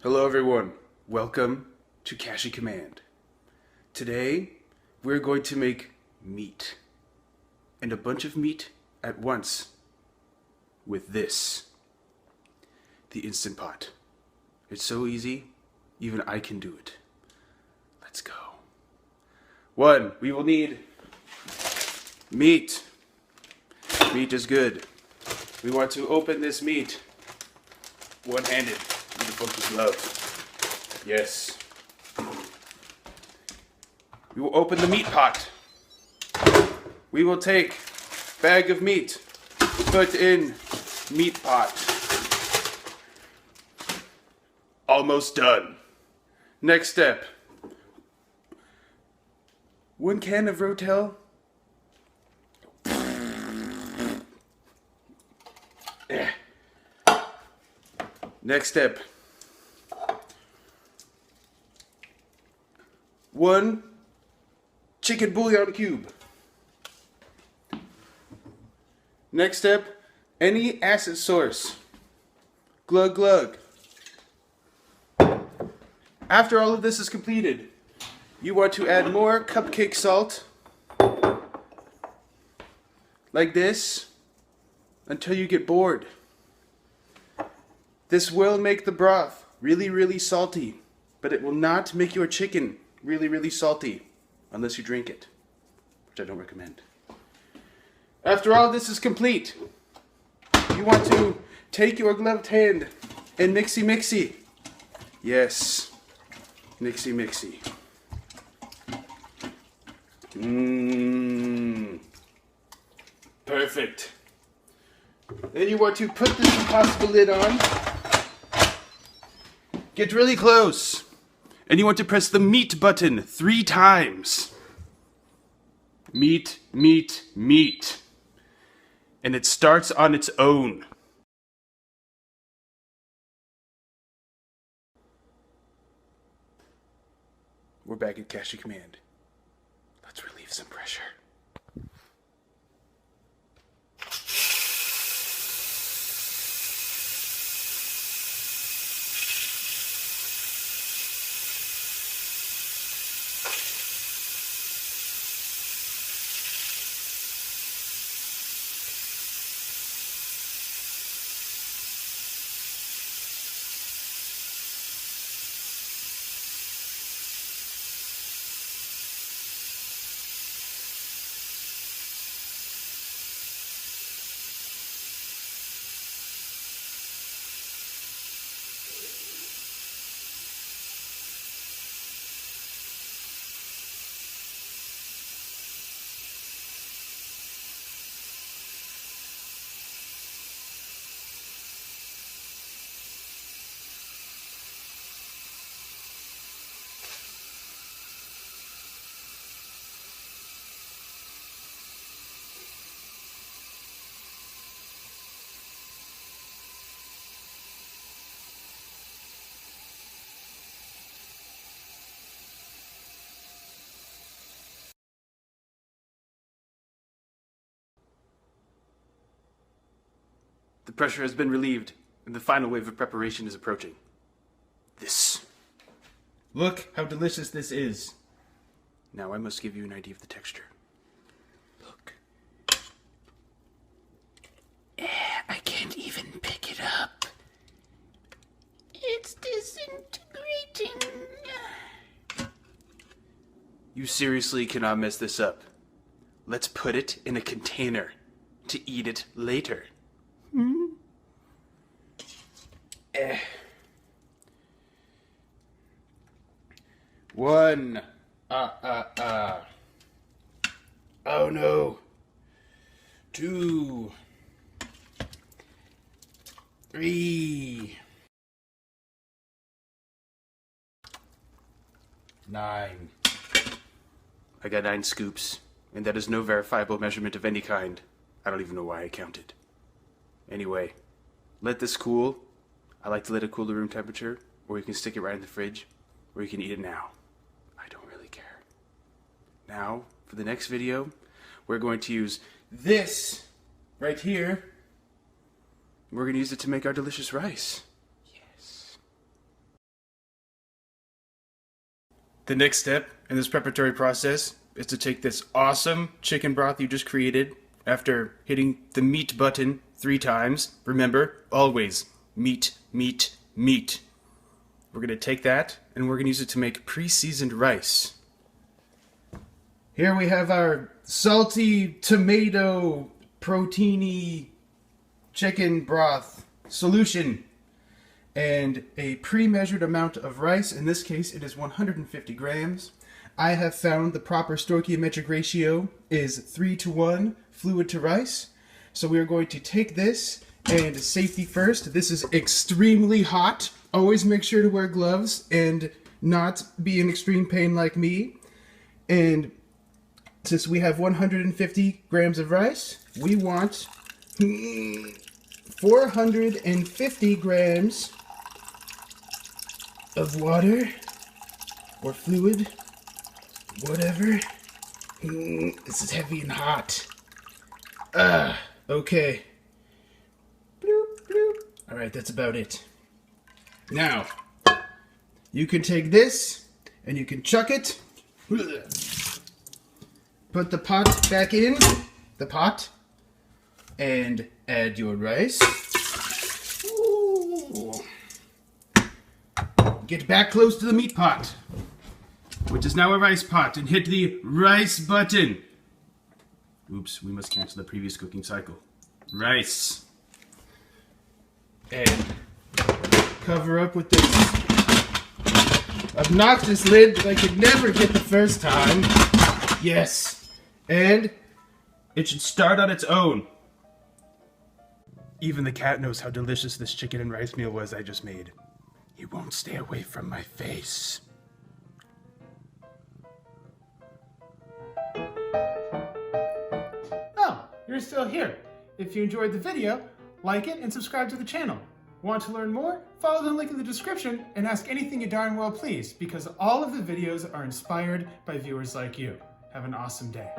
Hello everyone, welcome to Kashey Command. Today we're going to make meat, and a bunch of meat at once with this, the Instant Pot. It's so easy, even I can do it. Let's go. 1, we will need meat. Meat is good. We want to open this meat one-handed with a funky glove. Yes. We will open the meat pot. We will take bag of meat, put in meat pot. Almost done. Next step. 1 can of Rotel. Next step. 1 chicken bouillon cube. Next step, any acid source. Glug glug. After all of this is completed, you want to add more cupcake salt, like this, until you get bored. This will make the broth really salty, but it will not make your chicken really salty unless you drink it, which I don't recommend. After all this is complete, you want to take your gloved hand and mixy. Yes, mixy. Perfect. Then you want to put this impossible lid on. Get really close. And you want to press the meat button 3 times. Meat. And it starts on its own. We're back at Kashey Command. Let's relieve some pressure. The pressure has been relieved, and the final wave of preparation is approaching. This. Look how delicious this is. Now I must give you an idea of the texture. Look. I can't even pick it up. It's disintegrating. You seriously cannot mess this up. Let's put it in a container to eat it later. One. Oh no. 2. 3. 9. I got 9 scoops, and that is no verifiable measurement of any kind. I don't even know why I counted. Anyway, let this cool. I like to let it cool to room temperature, or you can stick it right in the fridge, or you can eat it now. I don't really care. Now, for the next video, we're going to use this right here. We're going to use it to make our delicious rice. The next step in this preparatory process is to take this awesome chicken broth you just created after hitting the meat button 3 times. Remember, always meat, meat, meat. We're going to take that and we're going to use it to make pre-seasoned rice. Here we have our salty tomato proteiny chicken broth solution and a pre-measured amount of rice. In this case, it is 150 grams. I have found the proper stoichiometric ratio is 3:1 fluid to rice. So we are going to take this, and safety first, this is extremely hot. Always make sure to wear gloves and not be in extreme pain like me. And since we have 150 grams of rice, we want 450 grams of water or fluid, whatever. This is heavy and hot. Okay. Bloop, bloop. All right, that's about it. Now, you can take this and you can chuck it. Put the pot back in the pot and add your rice. Ooh. Get back close to the meat pot, which is now a rice pot, and hit the rice button. Oops, we must cancel the previous cooking cycle. Rice. And cover up with this obnoxious lid that I could never get the first time. Yes. And it should start on its own. Even the cat knows how delicious this chicken and rice meal was I just made. He won't stay away from my face. Oh, you're still here. If you enjoyed the video, like it and subscribe to the channel. Want to learn more? Follow the link in the description and ask anything you darn well please, because all of the videos are inspired by viewers like you. Have an awesome day.